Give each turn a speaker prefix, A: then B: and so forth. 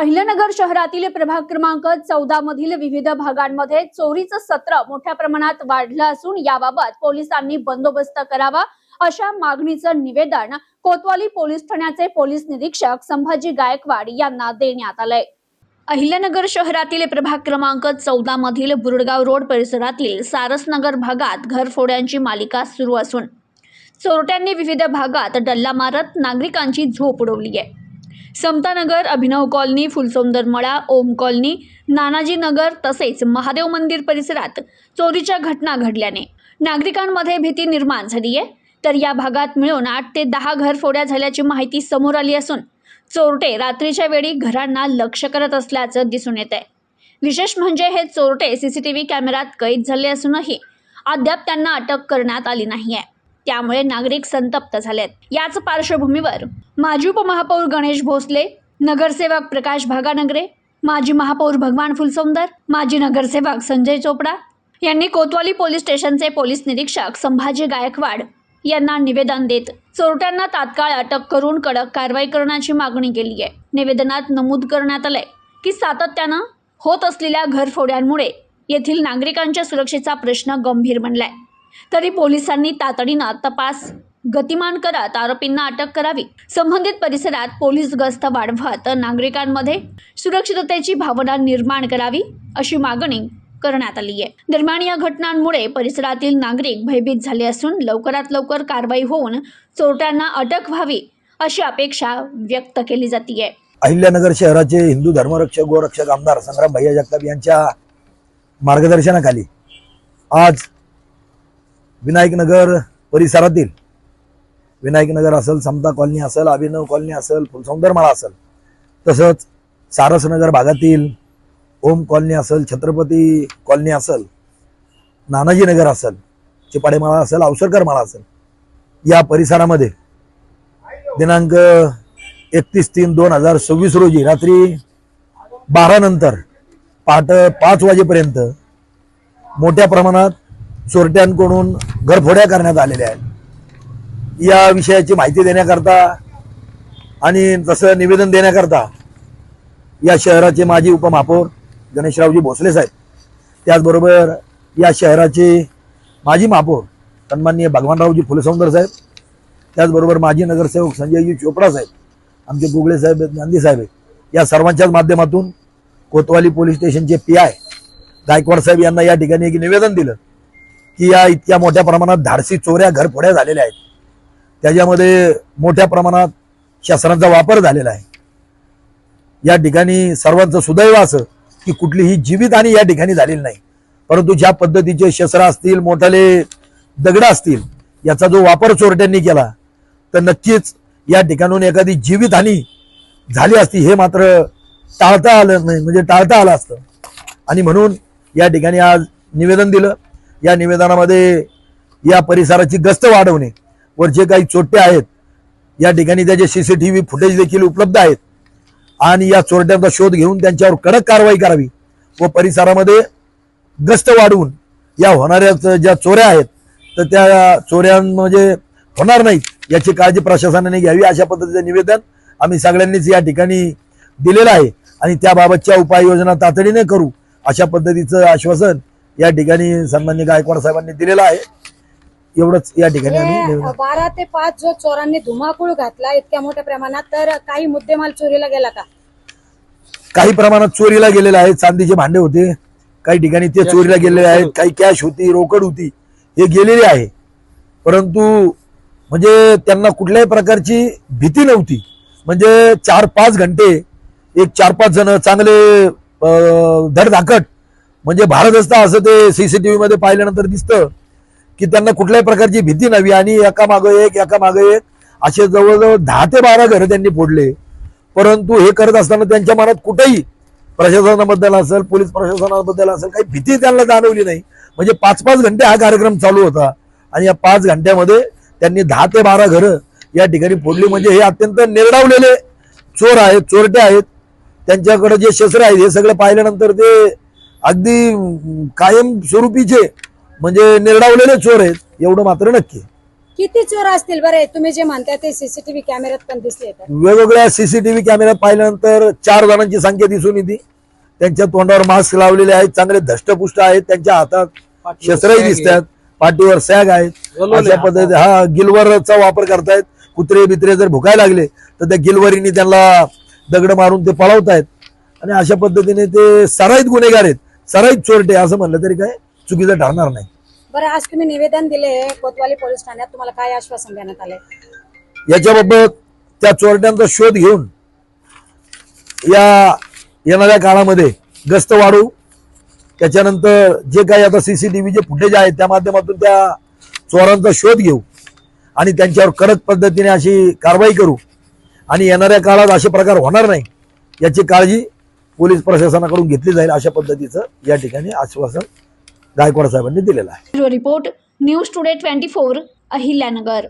A: अहिल्यानगर शहरातील प्रभाग क्रमांक 14 मधील विविध भागांमध्ये चोरीचं सत्र मोठ्या प्रमाणात वाढलं असून याबाबत पोलिसांनी बंदोबस्त करावा अशा मागणीचं निवेदन कोतवाली पोलीस ठाण्याचे पोलीस निरीक्षक संभाजी गायकवाड यांना देण्यात आलंय। अहिल्यानगर शहरातील प्रभाग क्रमांक 14 मधील बुरडगाव रोड परिसरातील सारसनगर भागात घरफोड्यांची मालिका सुरू असून चोरट्यांनी विविध भागात डल्ला मारत नागरिकांची झोप उडवली आहे। समतानगर, अभिनव कॉलनी, फुलसौंदर मळा, ओम कॉलनी, नानाजी नगर तसेच महादेव मंदिर परिसरात चोरीच्या घटना घडल्याने नागरिकांमध्ये भीती निर्माण झाली आहे। तर या भागात मिळून 8 ते 10 घरफोड्या झाल्याची माहिती समोर आली असून चोरटे रात्रीच्या वेळी घरांना लक्ष्य करत असल्याचं दिसून येत आहे। विशेष म्हणजे हे चोरटे सीसीटीव्ही कॅमेऱ्यात कैद झाले असूनही अद्याप त्यांना अटक करण्यात आली नाहीये। त्यामुळे नागरिक संतप्त झालेत। याच पार्श्वभूमीवर माजी उपमहापौर गणेश भोसले, नगरसेवक प्रकाश भागानगरे, माजी महापौर भगवान फुलसौंदर, माजी नगरसेवक संजय चोपडा यांनी कोतवाली पोलीस स्टेशनचे पोलीस निरीक्षक संभाजी गायकवाड यांना निवेदन देत चोरट्यांना तात्काळ अटक करून कडक कारवाई करण्याची मागणी केली आहे। निवेदनात नमूद करण्यात आलंय की सातत्यानं होत असलेल्या घरफोड्यांमुळे येथील नागरिकांच्या सुरक्षेचा प्रश्न गंभीर बनलाय। तरी पोलिसांनी तातडीनं तपास गतिमान करत आरोपींना अटक करावी। संबंधित परिसरात पोलीस गस्त वाढवत नागरिकांमध्ये सुरक्षिततेची भावना निर्माण करावी अशी मागणी करण्यात आली आहे। दरम्यान या घटनांमुळे परिसरातील नागरिक भयभीत झाले असून लवकरात लवकर कारवाई होऊन चोरट्यांना अटक व्हावी अशी अपेक्षा व्यक्त केली जाते।
B: अहिल्यानगर शहराचे हिंदू धर्मरक्षक गोरक्षक आमदार संग्राम भैया जगताप यांच्या मार्गदर्शनाखाली आज विनायकनगर परिसरातील विनायकनगर असेल, समता कॉलनी असेल, अभिनव कॉलनी असेल, फुलसौंदर मळा असेल, तसंच सारसनगर भागातील ओम कॉलनी असेल, छत्रपती कॉलनी असेल, नानाजी नगर असेल, चिपाडे मळा असेल, अवसरकर मळा असेल, या परिसरामध्ये दिनांक 31/3/2026 रोजी रात्री 12 नंतर पहाटे 5 वाजेपर्यंत मोठ्या प्रमाणात चोरट्यांकडून घरफोड्या करण्यात आलेल्या आहेत। या विषयाची माहिती देण्याकरता आणि तसं निवेदन देण्याकरता या शहराचे माजी उपमहापौर गणेशरावजी भोसले साहेब, त्याचबरोबर या शहराचे माजी महापौर सन्माननीय भगवानरावजी फुलसौंदर साहेब, त्याचबरोबर माजी नगरसेवक संजयजी चोपडा साहेब, आमचे गुगळे साहेब, गांधी साहेब, या सर्वांच्याच माध्यमातून कोतवाली पोलीस स्टेशनचे PI गायकवाड साहेब यांना या ठिकाणी एक निवेदन दिलं की या इतक्या मोठ्या प्रमाणात धाडसी चोऱ्या घरफोड्या झालेल्या आहेत, त्याच्यामध्ये मोठ्या प्रमाणात शस्त्रांचा वापर झालेला आहे। या ठिकाणी सर्वांचं सुदैव असं की कुठलीही जीवितहानी या ठिकाणी झालेली नाही, परंतु ज्या पद्धतीचे शस्त्र असतील, मोठाले दगड असतील, याचा जो वापर चोरट्यांनी केला तर नक्कीच या ठिकाणून एखादी जीवितहानी झाली असती हे मात्र टाळता आलं नाही, म्हणजे टाळता आलं असतं। आणि म्हणून या ठिकाणी आज निवेदन दिलं। या निवेदनामध्ये या परिसराची गस्त वाढवणे व जे काही चोरटे आहेत या ठिकाणी त्याचे CCTV फुटेज देखील उपलब्ध आहेत आणि या चोरट्यांचा शोध घेऊन त्यांच्यावर कडक कारवाई करावी व परिसरामध्ये गस्त वाढवून या होणाऱ्या ज्या चोऱ्या आहेत तर त्या चोऱ्या म्हणजे होणार नाहीत याची काळजी प्रशासनाने घ्यावी, अशा पद्धतीचे निवेदन आम्ही सगळ्यांनीच या ठिकाणी दिलेलं आहे आणि त्याबाबतच्या उपाययोजना तातडीने करू अशा पद्धतीचं आश्वासन या ठिकाणी सन्माननीय गायकवाड साहेबांनी दिलेलं आहे। एवढंच या ठिकाणी आम्ही
C: 12 ते 5 जो चोरांनी धुमाकूळ घातला इतक्या मोठ्या प्रमाणात, तर काही मुद्देमाल चोरीला गेला का?
B: काही प्रमाणात चोरीला गेलेले आहेत। चांदीचे भांडे होते, काही ठिकाणी ते चोरीला गेलेले आहेत, काही कॅश होती, रोकड होती, हे गेलेले आहे। परंतु म्हणजे त्यांना कुठल्याही प्रकारची भीती नव्हती। म्हणजे 4-5 घंटे एक 4-5 जण चांगले धडधाकट म्हणजे भारत असता असं ते CCTV मध्ये पाहिल्यानंतर दिसतं की त्यांना कुठल्याही प्रकारची भीती नव्हती आणि एकामागे एक असे जवळजवळ 10 ते 12 घरं त्यांनी फोडले। परंतु हे करत असताना त्यांच्या मनात कुठेही प्रशासनाबद्दल असेल, पोलीस प्रशासनाबद्दल असेल, काही भीती त्यांना जाणवली नाही। म्हणजे 5-5 घंटे हा कार्यक्रम चालू होता आणि या 5 घंट्यामध्ये त्यांनी 10 ते 12 घरं या ठिकाणी फोडली। म्हणजे हे अत्यंत निर्डावलेले चोर आहेत, चोरटे आहेत। त्यांच्याकडे जे शस्त्र आहेत हे सगळं पाहिल्यानंतर ते अगदी कायम स्वरूपीचे म्हणजे निर्डावलेले चोर आहेत, एवढं मात्र नक्की।
C: किती चोर असतील बरे, तुम्ही जे म्हणताय ते सीसीटीव्ही कॅमेऱ्यात पण दिसले तर?
B: वेगवेगळ्या सीसीटीव्ही कॅमेऱ्यात पाहिल्यानंतर 4 जणांची संख्या दिसून येते. त्यांच्या तोंडावर मास्क लावलेले आहेत, चांगले धष्टपुष्ट आहेत, त्यांच्या हातात शस्त्रही दिसतात, पाठीवर सॅग आहेत. अशा पद्धतीने हा गिलवरचा वापर करतायत. कुत्रे बित्रे जर भुकायला लागले तर त्या गिलवरीने त्यांना दगड मारून ते पळवतायत. आणि अशा पद्धतीने ते सराईत गुन्हेगार आहेत, सराईत चोरटे असं म्हणलं तरी काय चुकीचं ठरणार नाही.
C: बरं, आज तुम्ही निवेदन दिले कोतवाली पोलीस ठाण्यात, तुम्हाला काय आश्वासन देण्यात आलंय?
B: याच्याबाबत त्या चोरट्यांचा शोध घेऊन या येणाऱ्या काळामध्ये गस्त वाढवू. त्याच्यानंतर जे काही आता सीसीटीव्हीचे फुटेज आहेत त्या माध्यमातून त्या चोरांचा शोध घेऊ आणि त्यांच्यावर कडक पद्धतीने अशी कारवाई करू आणि येणाऱ्या काळात असे प्रकार होणार नाही याची काळजी पोलीस प्रशासनाकडून घेतली जाईल, अशा पद्धतीचं या ठिकाणी आश्वासन गायकवाड साहेबांनी दिलेलं आहे.
A: Report news today 24 Ahilyanagar.